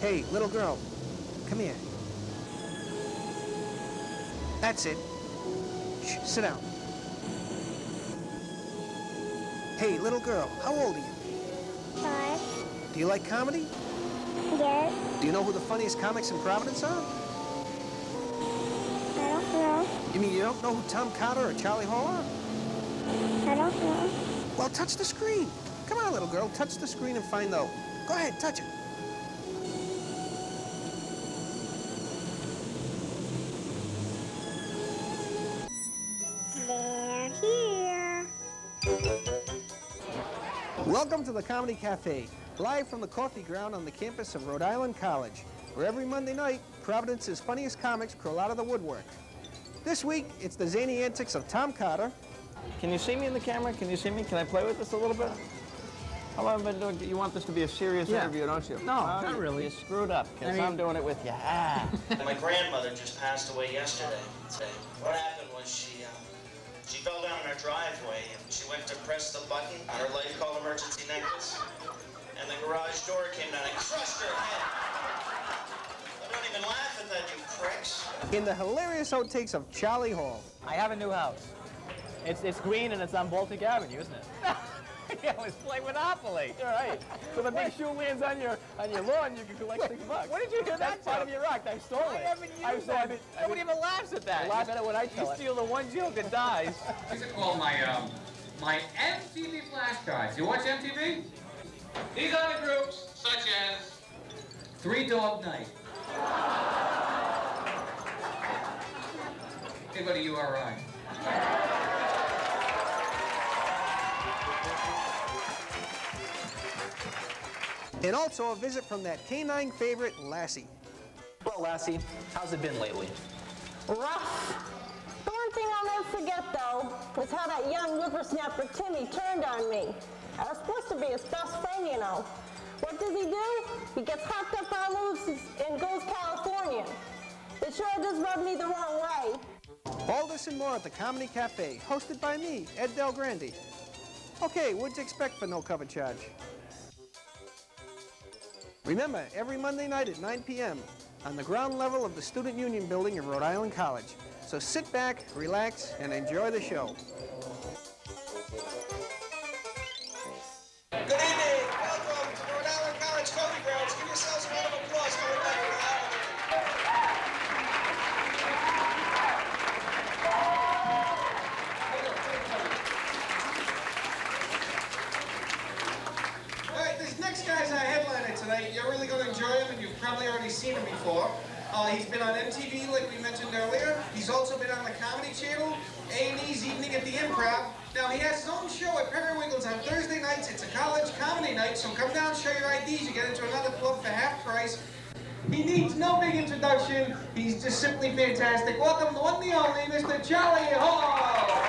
Hey, little girl, come here. That's it. Shh, sit down. Hey, little girl, how old are you? 5. Do you like comedy? Yes. Do you know who the funniest comics in Providence are? I don't know. You mean you don't know who Tom Carter or Charlie Hall are? I don't know. Well, touch the screen. Come on, little girl, touch the screen and find out. Go ahead, touch it. They're here. Welcome to the Comedy Cafe, live from the coffee ground on the campus of Rhode Island College, where every Monday night, Providence's funniest comics crawl out of the woodwork. This week, it's the zany antics of Tom Carter. Can you see me in the camera? Can you see me? Can I play with this a little bit? How long have I been doing? You want this to be a serious interview, don't you? No, not really. You screwed up, because I'm doing it with you. Ah. My grandmother just passed away yesterday. What happened was she fell down in her driveway and she went to press the button on her life call emergency necklace, and the garage door came down and crushed her head. I don't even laugh at that, you pricks. In the hilarious outtakes of Charlie Hall. I have a new house. It's green and it's on Baltic Avenue, isn't it? Yeah, let's play Monopoly. All right. So the big shoe lands on your lawn, you can collect $6. What did you hear That's that part of your rock. I stole it. I haven't used that. Nobody even laughs at that. I laugh at it when I tell You it. steal the one joke and dies. These are called my MTV flashcards. You watch MTV? These are the groups such as Three Dog Night. Hey, buddy, you are right. And also a visit from that canine favorite, Lassie. Well, Lassie, how's it been lately? Rough. The one thing I'll never forget, though, was how that young whippersnapper Timmy turned on me. I was supposed to be his best friend, you know. What does he do? He gets hopped up on loose and goes California. It sure does rub me the wrong way. All this and more at the Comedy Cafe, hosted by me, Ed Del Grande. Okay, what'd you expect for no cover charge? Remember, every Monday night at 9 p.m. on the ground level of the Student Union Building of Rhode Island College. So sit back, relax, and enjoy the show. Good evening. Welcome to the Rhode Island College coffee grounds. Give yourselves a round of applause for Rhode Island College. All right, this next guy's our headliner tonight. You're really going to enjoy him, and you've probably already seen him before. He's been on MTV, like we mentioned earlier. He's also been on the Comedy Channel, A&E's Evening at the Improv. Now, he has his own show at Periwinkle's on Thursday nights. It's a college comedy night, so come down, show your IDs. You get into another club for half price. He needs no big introduction. He's just simply fantastic. Welcome, the one and the only, Mr. Charlie Hall.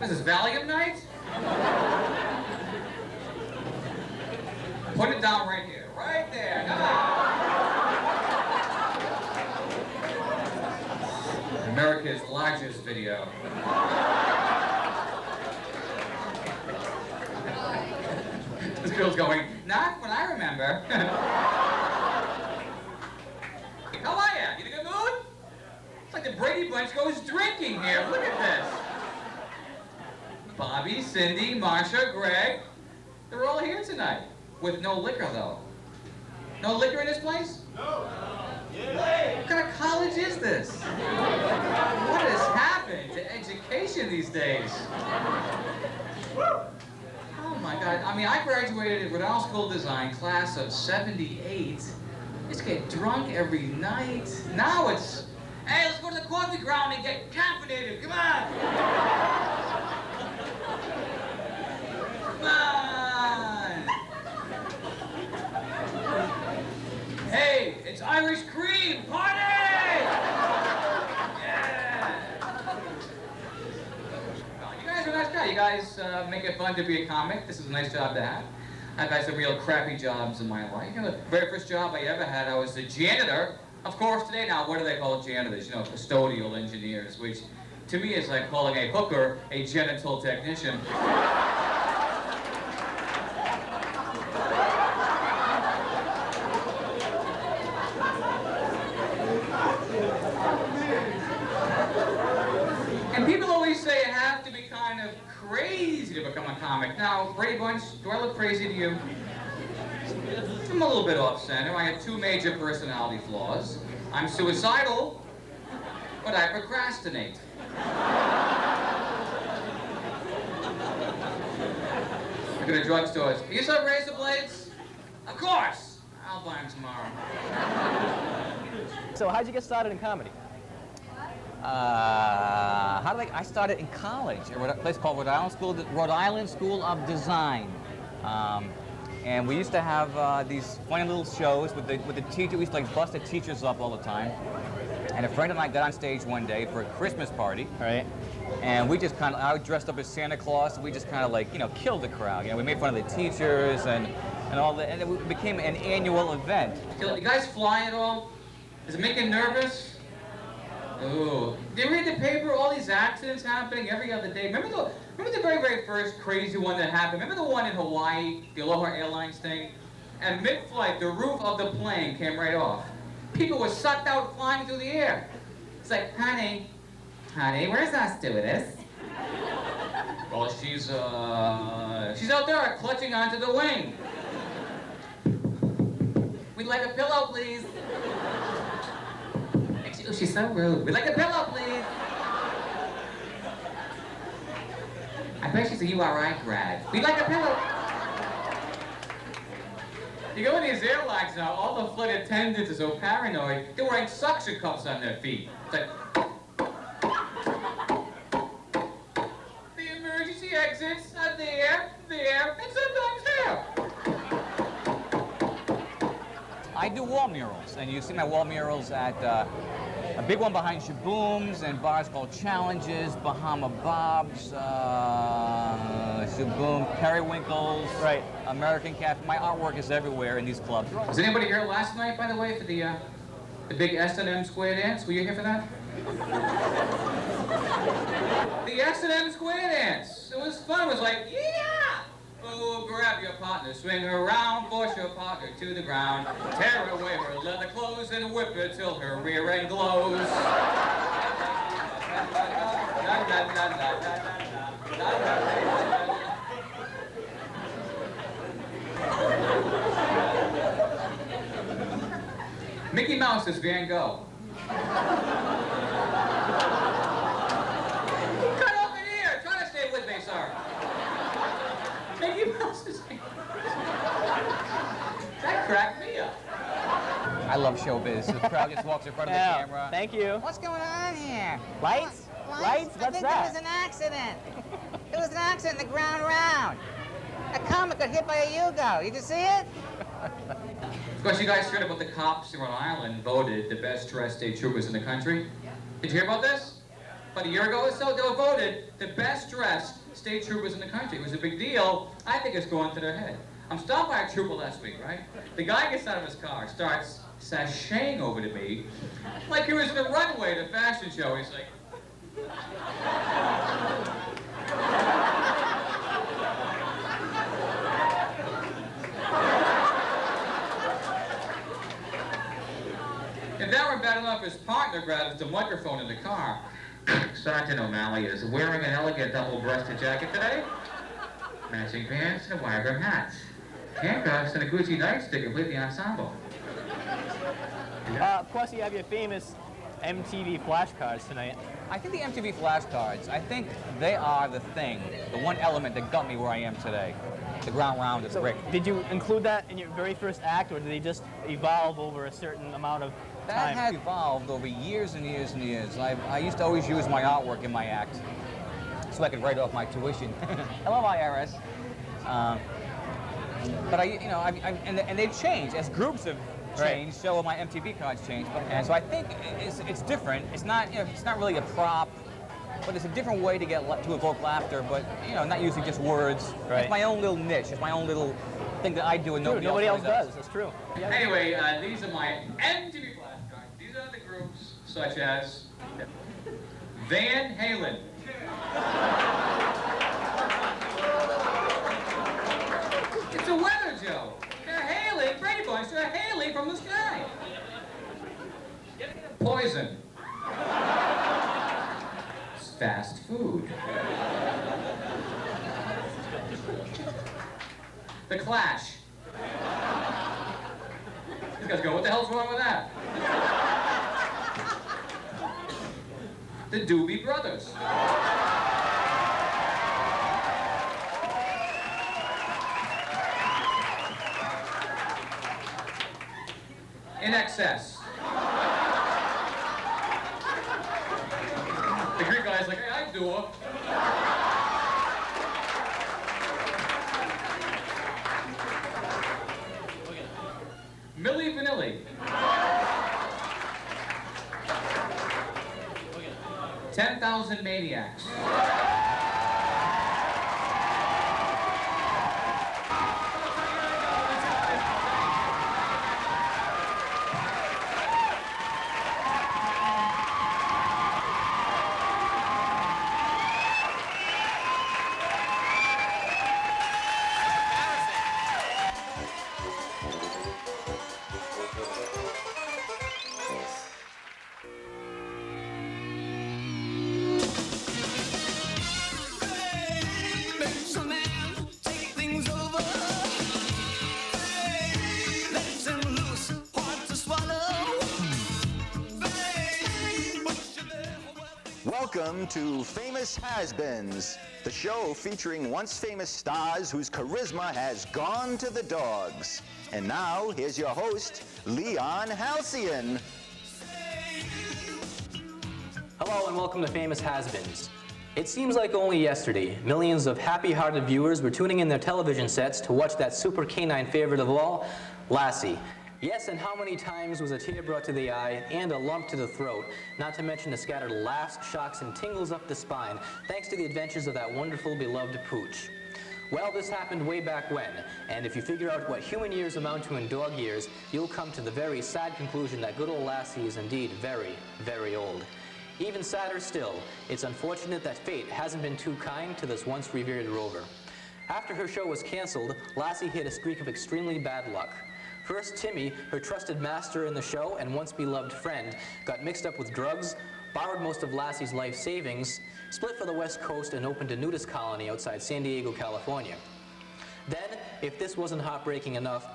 This is Valium night? Put it down right here. Right there. Come on. America's largest video. This girl's going, not when I remember. How are ya? You in a good mood? It's like the Brady Bunch goes drinking here. Look at this. Bobby, Cindy, Marsha, Greg, they're all here tonight. With no liquor, though. No liquor in this place? No. Yeah. What kind of college is this? What has happened to education these days? Oh my God. I mean, I graduated at Rhode Island School of Design, class of '78. Just get drunk every night. Now it's, hey, let's go to the coffee ground and get caffeinated. Come on. Come on! Hey, it's Irish cream! Party! Yeah! guys make it fun to be a comic. This is a nice job to have. I've had some real crappy jobs in my life. You know, the very first job I ever had, I was a janitor. Of course, today now, what do they call janitors? You know, custodial engineers, which to me is like calling a hooker a genital technician. And people always say you have to be kind of crazy to become a comic. Now, Brady Bunch, do I look crazy to you? I'm a little bit off-center. I have 2 major personality flaws. I'm suicidal, but I procrastinate. I go to drugstores. You sell razor blades? Of course! I'll buy them tomorrow. So how'd you get started in comedy? I started in college at a place called Rhode Island School of Design. And we used to have these funny little shows with the teacher. We used to like bust the teachers up all the time. And a friend of mine got on stage one day for a Christmas party. Right. And we just I dressed up as Santa Claus, and we just kind of like, you know, killed the crowd. You know, we made fun of the teachers and all that, and it became an annual event. You guys fly at all? Does it make you nervous? Ooh. Did you read the paper? All these accidents happening every other day. Remember the very, very first crazy one that happened? Remember the one in Hawaii, the Aloha Airlines thing? And mid-flight, the roof of the plane came right off. People were sucked out flying through the air. It's like, honey, where's our stewardess? Well, she's out there clutching onto the wing. We'd like a pillow, please. Oh, she's so rude. We'd like a pillow, please. I bet she's a URI grad. We'd like a pillow. You go in these airlines now, all the flight attendants are so paranoid, they're wearing suction cups on their feet. It's like, the emergency exits are there, and sometimes there. I do wall murals, and you see my wall murals at a big one behind Shaboom's and bars called Challenges, Bahama Bob's, Shaboom, Periwinkle's, Right. American Cafe. My artwork is everywhere in these clubs. Was anybody here last night, by the way, for the big S&M square dance? Were you here for that? The S&M square dance. It was fun. It was like, yeah! Oh, grab your partner, swing her around, force your partner to the ground, tear away her leather clothes and whip her till her rear end glows. Mickey Mouse is Van Gogh. Cut off an ear! Try to stay with me, sir. Mickey Mouse is Van Gogh. That cracked me up. I love showbiz. The crowd just walks in front of the Yeah. camera. Thank you. What's going on here? Lights? Lights? I What's think that? there was an accident. There was an accident in the ground round. A comic got hit by a Yugo. Did you see it? Of course, you guys heard about the cops in Rhode Island voted the best dressed state troopers in the country. Did you hear about this? About a year ago or so, they were voted the best dressed state troopers in the country. It was a big deal. I think it's going to their head. I'm stopped by a trooper last week, right? The guy gets out of his car, starts sashaying over to me like he was in a runway at a fashion show. He's like... If that were bad enough, his partner grabs the microphone in the car. Sergeant O'Malley is wearing an elegant double-breasted jacket today. Matching pants and a wire-brim hat. Handcuffs and a Gucci nightstick complete the ensemble. Plus, you have your famous MTV flashcards tonight. I think the MTV flashcards, I think they are the thing, the one element that got me where I am today. The ground round is So, brick. did you include that in your very first act, or did they just evolve over a certain amount of That time? has evolved over years and years and years. I used to always use my artwork in my act so I could write off my tuition. Hello, IRS. But and they've changed as groups have changed. So have my MTV cards changed. And so I think it's different. It's not really a prop. but it's a different way to to evoke laughter, but not using just words. Right. It's my own little niche. It's my own little thing that I do and True, nobody else does. That's true. Yeah. Anyway, these are my MTV flashcards. These are the groups such as Van Halen. It's a weather joke. They're hailing, Brady Bunch, they're hailing from the sky. Poison. It's fast food. The Clash. These guys go, what the hell's wrong with that? The Doobie Brothers. In Excess. The Greek guy's like, hey, I do it. Milli Vanilli. 10,000 Maniacs. Welcome to Famous Has-Beens, the show featuring once famous stars whose charisma has gone to the dogs. And now, here's your host, Leon Halcyon. Hello and welcome to Famous Has-Beens. It seems like only yesterday, millions of happy-hearted viewers were tuning in their television sets to watch that super canine favorite of all, Lassie. Yes, and how many times was a tear brought to the eye and a lump to the throat, not to mention the scattered laughs, shocks, and tingles up the spine, thanks to the adventures of that wonderful, beloved pooch. Well, this happened way back when, and if you figure out what human years amount to in dog years, you'll come to the very sad conclusion that good old Lassie is indeed very, very old. Even sadder still, it's unfortunate that fate hasn't been too kind to this once revered rover. After her show was canceled, Lassie hit a streak of extremely bad luck. First, Timmy, her trusted master in the show and once beloved friend, got mixed up with drugs, borrowed most of Lassie's life savings, split for the West Coast, and opened a nudist colony outside San Diego, California. Then, if this wasn't heartbreaking enough,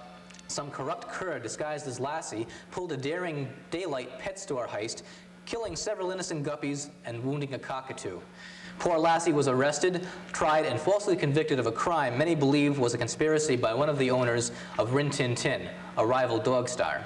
some corrupt cur disguised as Lassie pulled a daring daylight pet store heist, killing several innocent guppies and wounding a cockatoo. Poor Lassie was arrested, tried, and falsely convicted of a crime many believe was a conspiracy by one of the owners of Rin Tin Tin, a rival dog star.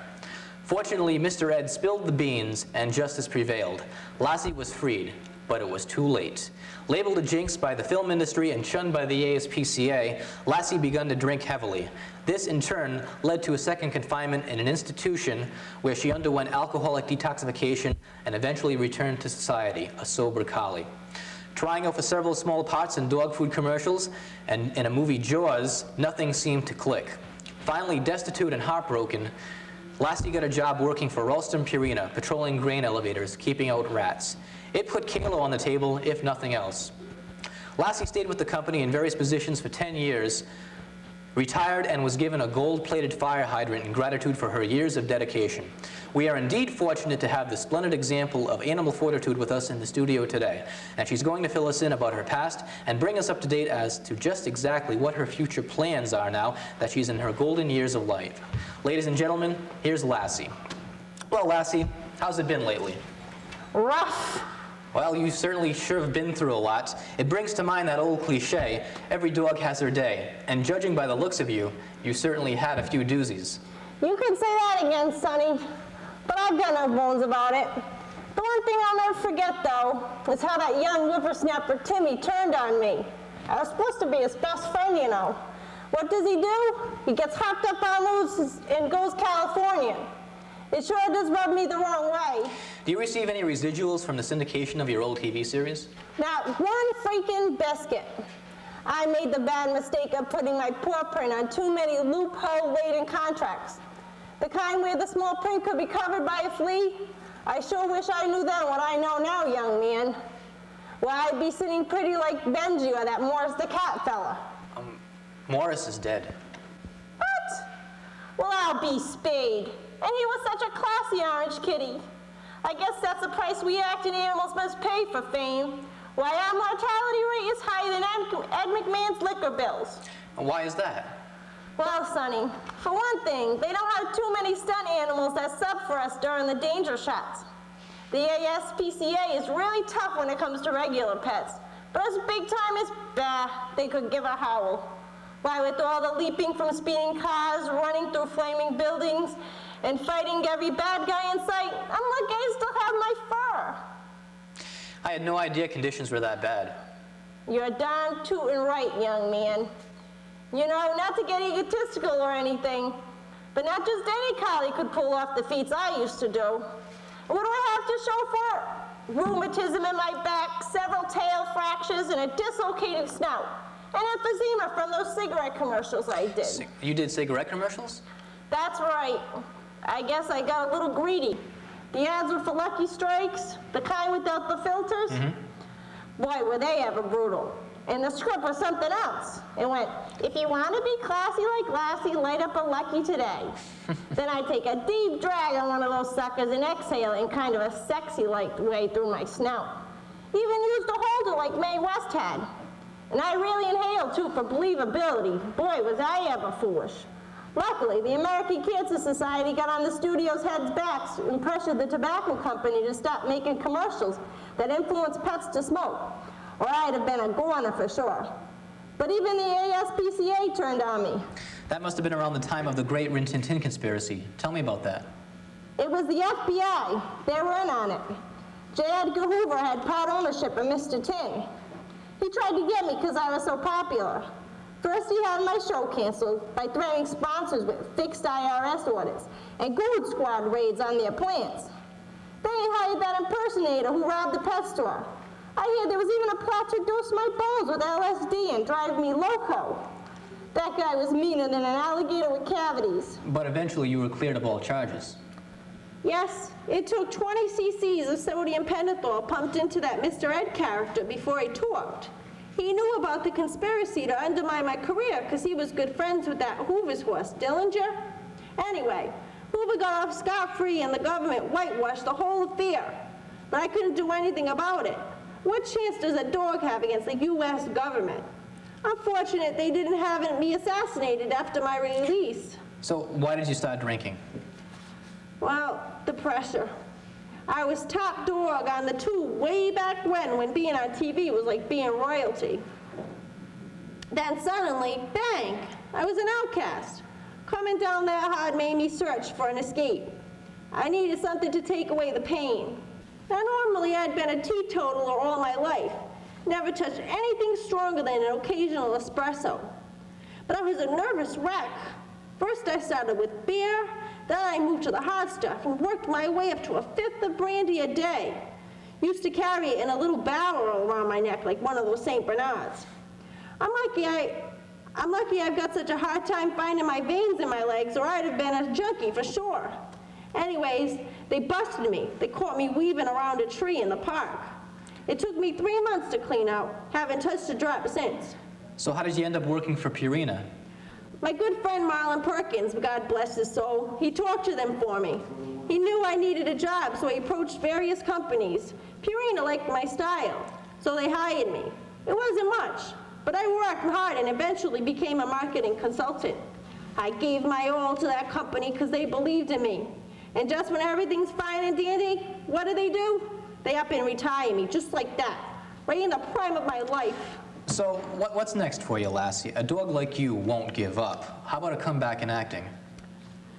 Fortunately, Mr. Ed spilled the beans and justice prevailed. Lassie was freed, but it was too late. Labeled a jinx by the film industry and shunned by the ASPCA, Lassie began to drink heavily. This, in turn, led to a second confinement in an institution where she underwent alcoholic detoxification and eventually returned to society, a sober collie. Trying out for several small parts in dog food commercials and in a movie Jaws, nothing seemed to click. Finally, destitute and heartbroken, Lassie got a job working for Ralston Purina, patrolling grain elevators, keeping out rats. It put Kalo on the table, if nothing else. Lassie stayed with the company in various positions for 10 years, retired, and was given a gold-plated fire hydrant in gratitude for her years of dedication. We are indeed fortunate to have this splendid example of animal fortitude with us in the studio today, and she's going to fill us in about her past and bring us up to date as to just exactly what her future plans are now that she's in her golden years of life. Ladies and gentlemen, here's Lassie. Well, Lassie, how's it been lately? Rough. Well, you certainly sure have been through a lot. It brings to mind that old cliche, every dog has her day. And judging by the looks of you, you certainly had a few doozies. You can say that again, Sonny. But I've got no bones about it. The one thing I'll never forget, though, is how that young whippersnapper Timmy turned on me. I was supposed to be his best friend, you know. What does he do? He gets hopped up on loose and goes Californian. It sure does rub me the wrong way. Do you receive any residuals from the syndication of your old TV series? Not one freaking biscuit. I made the bad mistake of putting my paw print on too many loophole-laden contracts. The kind where the small print could be covered by a flea. I sure wish I knew then what I know now, young man. Well, I'd be sitting pretty like Benji or that Morris the cat fella. Morris is dead. What? Well, I'll be spayed. And he was such a classy orange kitty. I guess that's the price we acting animals must pay for fame. Why, our mortality rate is higher than Ed McMahon's liquor bills. And why is that? Well, Sonny, for one thing, they don't have too many stunt animals that sub for us during the danger shots. The ASPCA is really tough when it comes to regular pets. But us big timers, bah, they could give a howl. Why, with all the leaping from speeding cars, running through flaming buildings, and fighting every bad guy in sight, I'm lucky I still have my fur. I had no idea conditions were that bad. You're darn tootin' right, young man. You know, not to get egotistical or anything, but not just any collie could pull off the feats I used to do. What do I have to show for it? Rheumatism in my back, several tail fractures, and a dislocated snout. And emphysema from those cigarette commercials I did. You did cigarette commercials? That's right. I guess I got a little greedy. The ads were for Lucky Strikes, the kind without the filters. Boy, were they ever brutal. And the script was something else. It went, if you want to be classy like Lassie, light up a Lucky today. Then I'd take a deep drag on one of those suckers and exhale in kind of a sexy-like way through my snout. Even used a holder like Mae West had. And I really inhaled, too, for believability. Boy, was I ever foolish. Luckily, the American Cancer Society got on the studio's heads' backs and pressured the tobacco company to stop making commercials that influence pets to smoke, or I'd have been a goner for sure. But even the ASPCA turned on me. That must have been around the time of the Great Rin Tin Tin conspiracy. Tell me about that. It was the FBI. They were in on it. J. Edgar Hoover had part ownership of Mr. Tin. He tried to get me because I was so popular. First, he had my show canceled by threatening sponsors with fixed IRS orders and Good Squad raids on their plants. Then he hired that impersonator who robbed the pet store. I hear there was even a plot to dose my bones with LSD and drive me loco. That guy was meaner than an alligator with cavities. But eventually you were cleared of all charges. Yes, it took 20 cc's of sodium pentothal pumped into that Mr. Ed character before he talked. He knew about the conspiracy to undermine my career because he was good friends with that Hoover's horse, Dillinger. Anyway, Hoover got off scot-free and the government whitewashed the whole affair. But I couldn't do anything about it. What chance does a dog have against the U.S. government? I'm fortunate they didn't have me assassinated after my release. So why did you start drinking? Well, the pressure. I was top dog on the tube way back when being on TV was like being royalty. Then suddenly, bang, I was an outcast. Coming down that hard made me search for an escape. I needed something to take away the pain. Now, normally I'd been a teetotaler all my life. Never touched anything stronger than an occasional espresso. But I was a nervous wreck. First I started with beer, then I moved to the hard stuff and worked my way up to a fifth of brandy a day. Used to carry it in a little barrel around my neck like one of those St. Bernards. I'm lucky I've got such a hard time finding my veins in my legs, or I'd have been a junkie for sure. Anyways, they busted me. They caught me weaving around a tree in the park. It took me 3 months to clean out, haven't touched a drop since. So how did you end up working for Purina? My good friend Marlon Perkins, God bless his soul, he talked to them for me. He knew I needed a job, so he approached various companies. Purina liked my style, so they hired me. It wasn't much, but I worked hard and eventually became a marketing consultant. I gave my all to that company because they believed in me. And just when everything's fine and dandy, what do? They up and retire me, just like that, right in the prime of my life. So what's next for you, Lassie? A dog like you won't give up. How about a comeback in acting?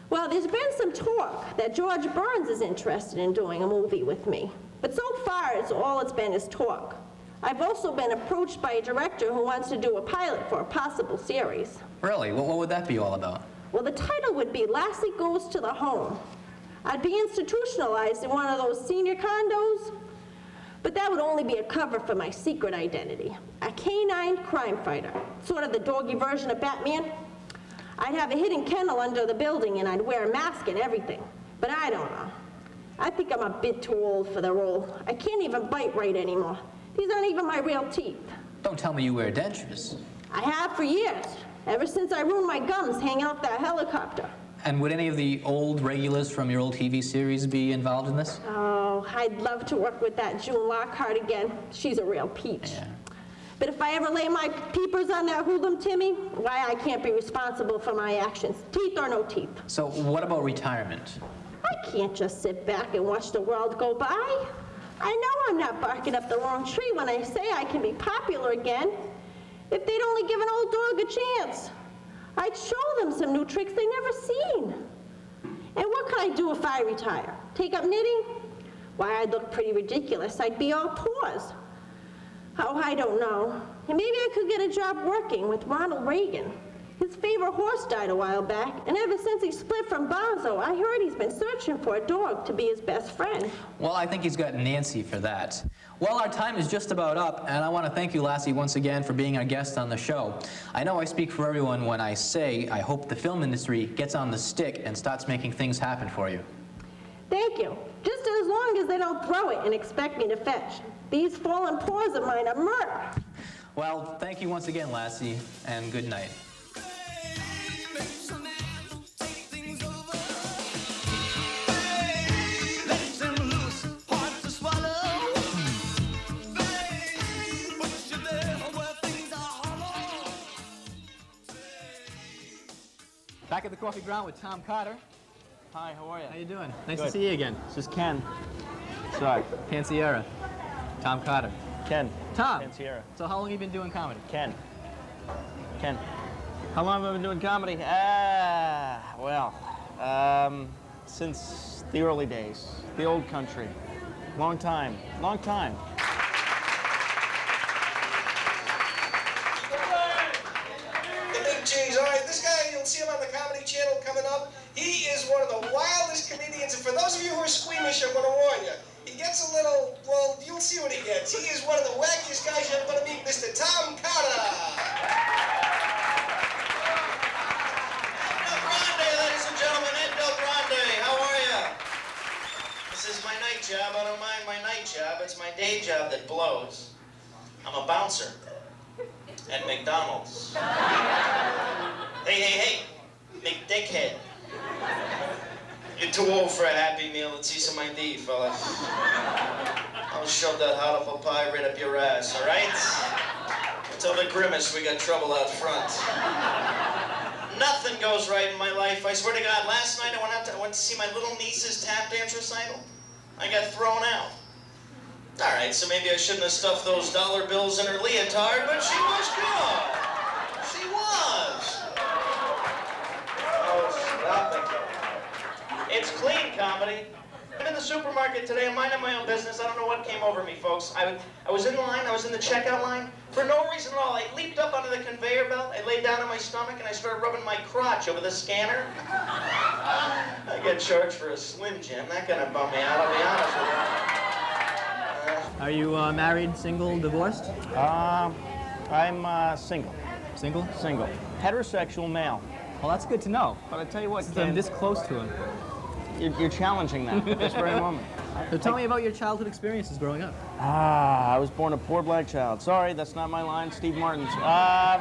Well, there's been some talk that George Burns is interested in doing a movie with me. But so far, all it's been is talk. I've also been approached by a director who wants to do a pilot for a possible series. Really? What would that be all about? Well, the title would be Lassie Goes to the Home. I'd be institutionalized in one of those senior condos. But that would only be a cover for my secret identity. A canine crime fighter, sort of the doggy version of Batman. I'd have a hidden kennel under the building and I'd wear a mask and everything. But I don't know. I think I'm a bit too old for the role. I can't even bite right anymore. These aren't even my real teeth. Don't tell me you wear dentures. I have for years, ever since I ruined my gums hanging out that helicopter. And would any of the old regulars from your old TV series be involved in this? Oh, I'd love to work with that June Lockhart again. She's a real peach. Yeah. But if I ever lay my peepers on that hoodlum Timmy, why, I can't be responsible for my actions, teeth or no teeth. So what about retirement? I can't just sit back and watch the world go by. I know I'm not barking up the wrong tree when I say I can be popular again. If they'd only give an old dog a chance, I'd show them some new tricks they never seen. And what could I do if I retire? Take up knitting? Why, I'd look pretty ridiculous. I'd be all paws. Oh, I don't know. And maybe I could get a job working with Ronald Reagan. His favorite horse died a while back, and ever since he split from Bonzo, I heard he's been searching for a dog to be his best friend. Well, I think he's got Nancy for that. Well, our time is just about up, and I want to thank you, Lassie, once again for being our guest on the show. I know I speak for everyone when I say I hope the film industry gets on the stick and starts making things happen for you. Thank you. Just as long as they don't throw it and expect me to fetch. These fallen paws of mine are murder. Well, thank you once again, Lassie, and good night. Back at the coffee ground with Tom Carter. Hi, how are you? How you doing? Nice Good. to see you again. This is Ken. Sorry. Pansiera. Tom Carter. Ken. Tom. Pansiera. So how long have you been doing comedy? Ken. Ken. How long have you been doing comedy? Since the early days. The old country. Long time. Long time. The big G's. All right, this guy, you'll see him on the Comedy Channel coming up. He is one of the wildest comedians, and for those of you who are squeamish, I'm going to warn you. He gets a little, well, you'll see what he gets. He is one of the wackiest guys you're ever going to meet, Mr. Tom Carter. Ed Del Grande, ladies and gentlemen, Ed Del Grande, how are you? This is my night job. I don't mind my night job. It's my day job that blows. I'm a bouncer at McDonald's. Hey, McDickhead. You're too old for a Happy Meal. Let's see some ID, fella. I'll shove that hot apple pie right up your ass, all right? Tell the grimace we got trouble out front. Nothing goes right in my life. I swear to God, last night I went to see my little niece's tap dance recital. I got thrown out. All right, so maybe I shouldn't have stuffed those dollar bills in her leotard, but she was good. She was. Oh, stop it. It's clean comedy. I'm in the supermarket today. I'm minding my own business. I don't know what came over me, folks. I was in line. I was in the checkout line. For no reason at all, I leaped up onto the conveyor belt. I laid down on my stomach, and I started rubbing my crotch over the scanner. I get charged for a Slim Jim. That kind of bummed me out, I'll be honest with you. Are you married, single, divorced? I'm single. Single? Single. Heterosexual male. Well, that's good to know. But I tell you what, Since Ken, I'm this close to him. you're challenging that at this very moment. So tell me about your childhood experiences growing up. I was born a poor black child. Sorry, that's not my line. Steve Martin's. I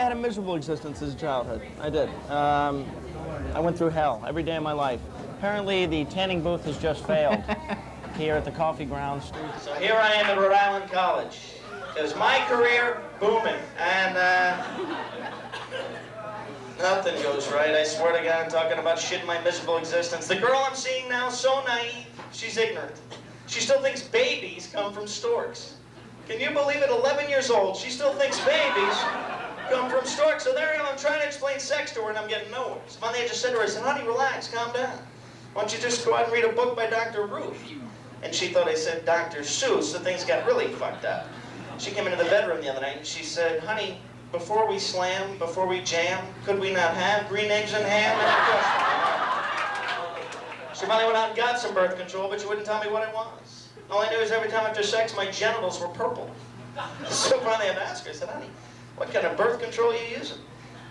had a miserable existence as a childhood. I did. I went through hell every day of my life. Apparently, the tanning booth has just failed here at the coffee grounds. So here I am at Rhode Island College. There's my career booming, and nothing goes right. I swear to God, I'm talking about shit in my miserable existence. The girl I'm seeing now, so naive, she's ignorant. She still thinks babies come from storks. Can you believe it? 11 years old, she still thinks babies come from storks. So there I am, I'm trying to explain sex to her, and I'm getting nowhere. So finally I just said to her, I said, honey, relax, calm down. Why don't you just go out and read a book by Dr. Ruth? And she thought I said Dr. Seuss, so things got really fucked up. She came into the bedroom the other night and she said, honey, before we slam, before we jam, could we not have green eggs and ham? She finally went out and got some birth control, but she wouldn't tell me what it was. All I knew is every time after sex, my genitals were purple. So finally I asked her, I said, honey, what kind of birth control are you using?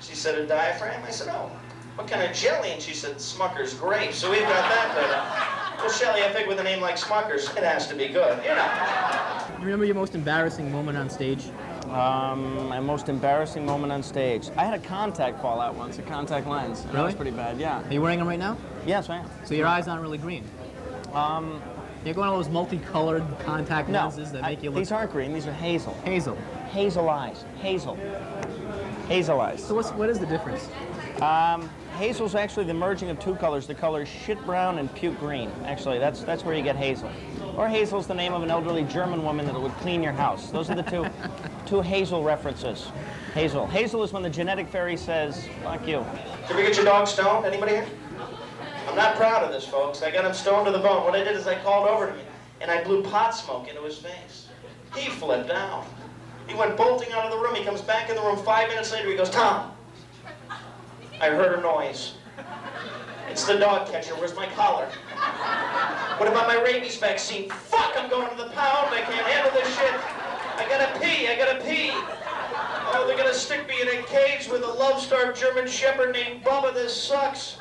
She said, a diaphragm. I said, oh, what kind of jelly? And she said, Smucker's grape. So we've got that better. Well, Shelley, I think with a name like Smucker's, it has to be good, you know. Do you remember your most embarrassing moment on stage? My most embarrassing moment on stage. I had a contact fall out once, a contact lens. That was pretty bad, yeah. Are you wearing them right now? Yes, I am. So your eyes aren't really green? You're going all those multicolored contact lenses that make you look... These aren't green, these are hazel. Hazel. Hazel eyes. Hazel. Hazel eyes. So what is the difference? Hazel's actually the merging of two colors, the colors shit brown and puke green. Actually, that's where you get hazel. Or hazel's the name of an elderly German woman that would clean your house. Those are the two hazel references. Hazel. Hazel is when the genetic fairy says, fuck you. Did you ever get your dog stoned? Anybody here? I'm not proud of this, folks. I got him stoned to the bone. What I did is I called over to me, and I blew pot smoke into his face. He flipped out. He went bolting out of the room. He comes back in the room 5 minutes later. He goes, Tom, I heard a noise. It's the dog catcher. Where's my collar? What about my rabies vaccine? Fuck, I'm going to the pound. I can't handle this shit. I gotta pee. I gotta pee. Oh, they're gonna stick me in a cage with a love-starved German shepherd named Bubba. This sucks.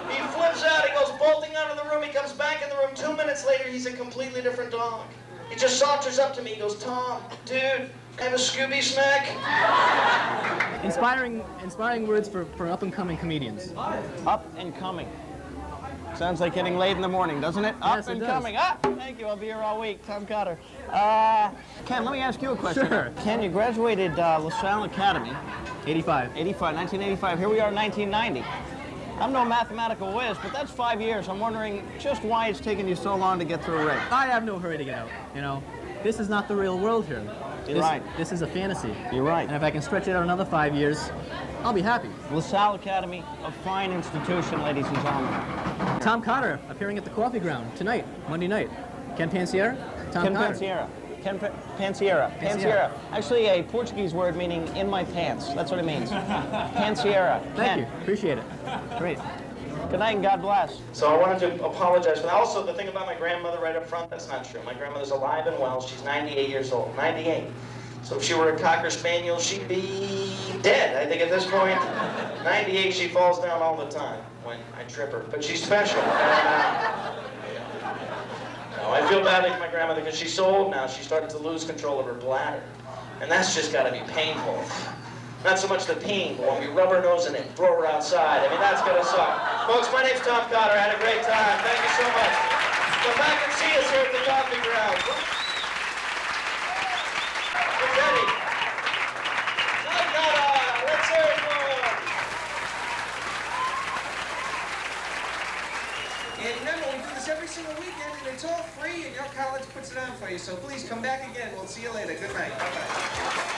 He flips out. He goes bolting out of the room. He comes back in the room 2 minutes later. He's a completely different dog. He just saunters up to me. He goes, Tom, dude, have a Scooby snack? Inspiring words for up-and-coming comedians. Up and coming. Sounds like getting late in the morning, doesn't it? Yes, Up and it does. coming. Ah, thank you. I'll be here all week. Tom Cotter. Ken, let me ask you a question. Sure. Ken, you graduated LaSalle Academy. 85. 1985. Here we are in 1990. I'm no mathematical whiz, but that's 5 years. I'm wondering just why it's taken you so long to get through Rick. I have no hurry to get out, you know. This is not the real world here. You're right. This is a fantasy. You're right. And if I can stretch it out another 5 years, I'll be happy. LaSalle Academy, a fine institution, ladies and gentlemen. Tom Cotter appearing at the Coffee Ground tonight, Monday night. Ken Pansiera? Tom Cotter. Pansiera. Pansiera. Actually, a Portuguese word meaning in my pants. That's what it means. Pansiera. Thank you. Appreciate it. Great. Good night and God bless. So I wanted to apologize for that. Also, the thing about my grandmother right up front, that's not true. My grandmother's alive and well. She's 98 years old. 98. So if she were a Cocker Spaniel, she'd be dead. I think at this point, 98, she falls down all the time when I trip her. But she's special. No, I feel badly for my grandmother because she's so old now. She started to lose control of her bladder. And that's just got to be painful. Not so much the pain, but when we rub her nose in it and throw her outside. I mean, that's going to suck. Folks, my name's Tom Cotter. I had a great time. Thank you so much. Come back and see us here at the Coffee Ground. Get ready. Tom Cotter. Let's hear it for him. And remember, we do this every single weekend, and it's all free, and your college puts it on for you. So please come back again. We'll see you later. Good night. Bye-bye.